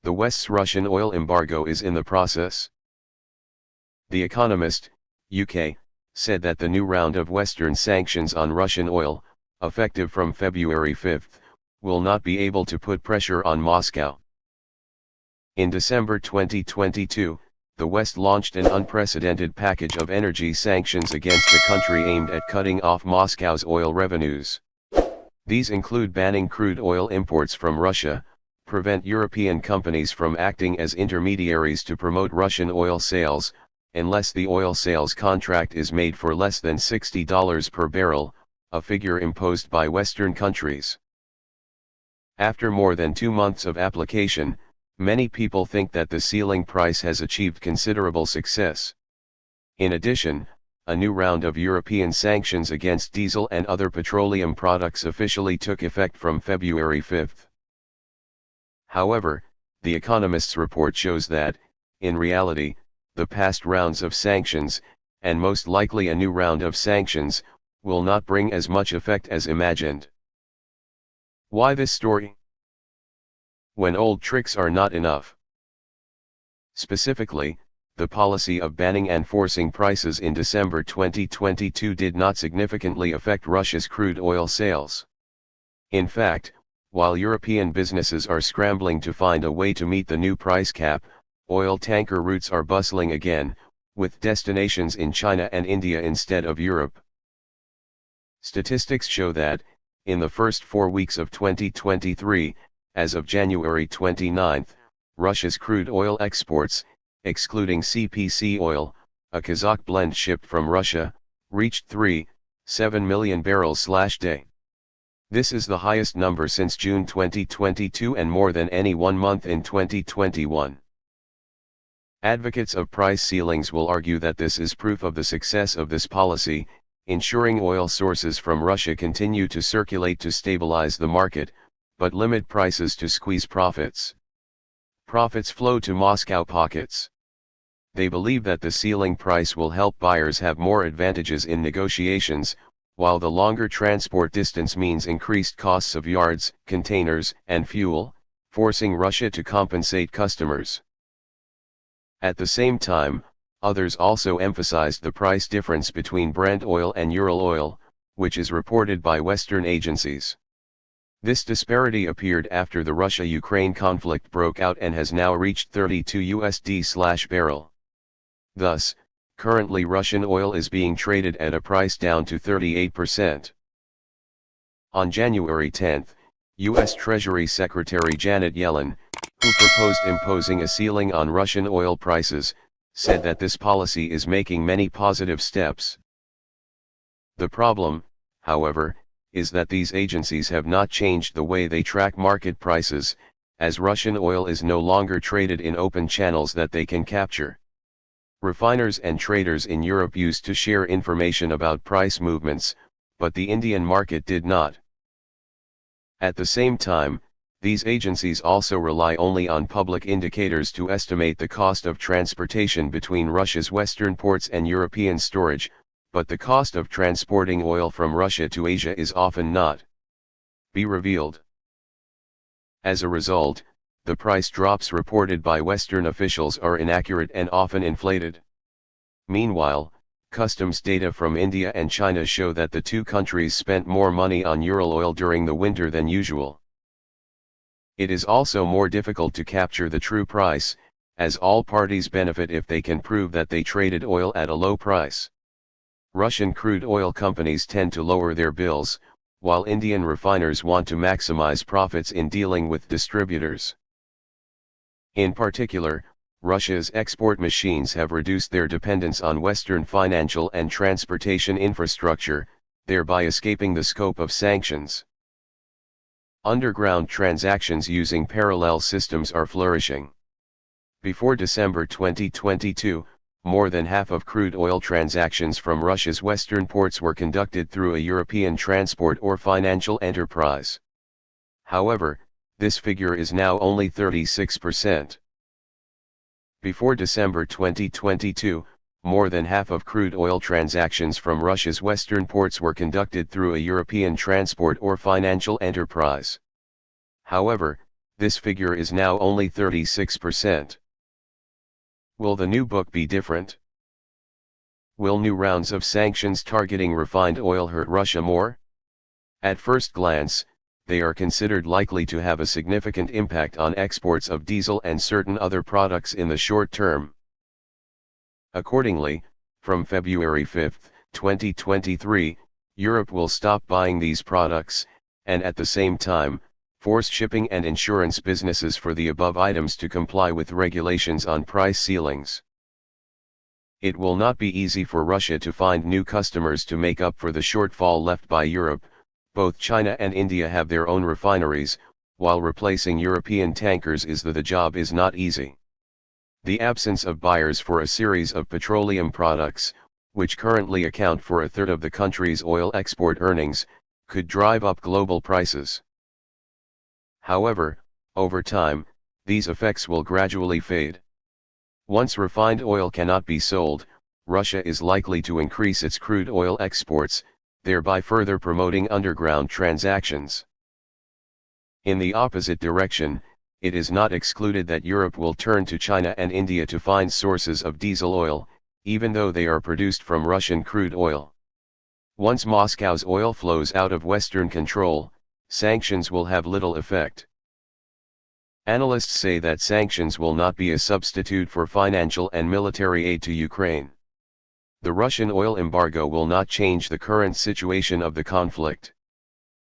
The West's Russian oil embargo is in the process. The Economist, UK, said that the new round of Western sanctions on Russian oil, effective from February 5, will not be able to put pressure on Moscow. In December 2022, the West launched an unprecedented package of energy sanctions against the country aimed at cutting off Moscow's oil revenues. These include banning crude oil imports from Russia, prevent European companies from acting as intermediaries to promote Russian oil sales, unless the oil sales contract is made for less than $60 per barrel, a figure imposed by Western countries. After more than 2 months of application, many people think that the ceiling price has achieved considerable success. In addition, a new round of European sanctions against diesel and other petroleum products officially took effect from February 5. However, The Economist's report shows that, in reality, the past rounds of sanctions, and most likely a new round of sanctions, will not bring as much effect as imagined. Why this story? When old tricks are not enough. Specifically, the policy of banning and forcing prices in December 2022 did not significantly affect Russia's crude oil sales. In fact, while European businesses are scrambling to find a way to meet the new price cap, oil tanker routes are bustling again, with destinations in China and India instead of Europe. Statistics show that, in the first 4 weeks of 2023, as of January 29, Russia's crude oil exports, excluding CPC oil, a Kazakh blend shipped from Russia, reached 3.7 million barrels/day. This is the highest number since June 2022 and more than any one month in 2021. Advocates of price ceilings will argue that this is proof of the success of this policy, ensuring oil sources from Russia continue to circulate to stabilize the market, but limit prices to squeeze profits. Profits flow to Moscow pockets. They believe that the ceiling price will help buyers have more advantages in negotiations, while the longer transport distance means increased costs of yards, containers, and fuel, forcing Russia to compensate customers. At the same time, others also emphasized the price difference between Brent oil and Ural oil, which is reported by Western agencies. This disparity appeared after the Russia-Ukraine conflict broke out and has now reached $32/barrel. Thus, currently Russian oil is being traded at a price down to 38%. On January 10, U.S. Treasury Secretary Janet Yellen, who proposed imposing a ceiling on Russian oil prices, said that this policy is making many positive steps. The problem, however, is that these agencies have not changed the way they track market prices, as Russian oil is no longer traded in open channels that they can capture. Refiners and traders in Europe used to share information about price movements, but the Indian market did not. At the same time, these agencies also rely only on public indicators to estimate the cost of transportation between Russia's western ports and European storage, but the cost of transporting oil from Russia to Asia is often not revealed. As a result, the price drops reported by Western officials are inaccurate and often inflated. Meanwhile, customs data from India and China show that the two countries spent more money on Ural oil during the winter than usual. It is also more difficult to capture the true price, as all parties benefit if they can prove that they traded oil at a low price. Russian crude oil companies tend to lower their bills, while Indian refiners want to maximize profits in dealing with distributors. In particular, Russia's export machines have reduced their dependence on Western financial and transportation infrastructure, thereby escaping the scope of sanctions. Underground transactions using parallel systems are flourishing. Before December 2022, more than half of crude oil transactions from Russia's western ports were conducted through a European transport or financial enterprise. However, this figure is now only 36%. Before December 2022, more than half of crude oil transactions from Russia's western ports were conducted through a European transport or financial enterprise. However, this figure is now only 36%. Will the new book be different? Will new rounds of sanctions targeting refined oil hurt Russia more? At first glance, they are considered likely to have a significant impact on exports of diesel and certain other products in the short term. Accordingly, from February 5, 2023, Europe will stop buying these products, and at the same time, force shipping and insurance businesses for the above items to comply with regulations on price ceilings. It will not be easy for Russia to find new customers to make up for the shortfall left by Europe. Both China and India have their own refineries, while replacing European tankers the job is not easy. The absence of buyers for a series of petroleum products, which currently account for a third of the country's oil export earnings, could drive up global prices. However, over time, these effects will gradually fade. Once refined oil cannot be sold, Russia is likely to increase its crude oil exports, thereby further promoting underground transactions. In the opposite direction, it is not excluded that Europe will turn to China and India to find sources of diesel oil, even though they are produced from Russian crude oil. Once Moscow's oil flows out of Western control, sanctions will have little effect. Analysts say that sanctions will not be a substitute for financial and military aid to Ukraine. The Russian oil embargo will not change the current situation of the conflict.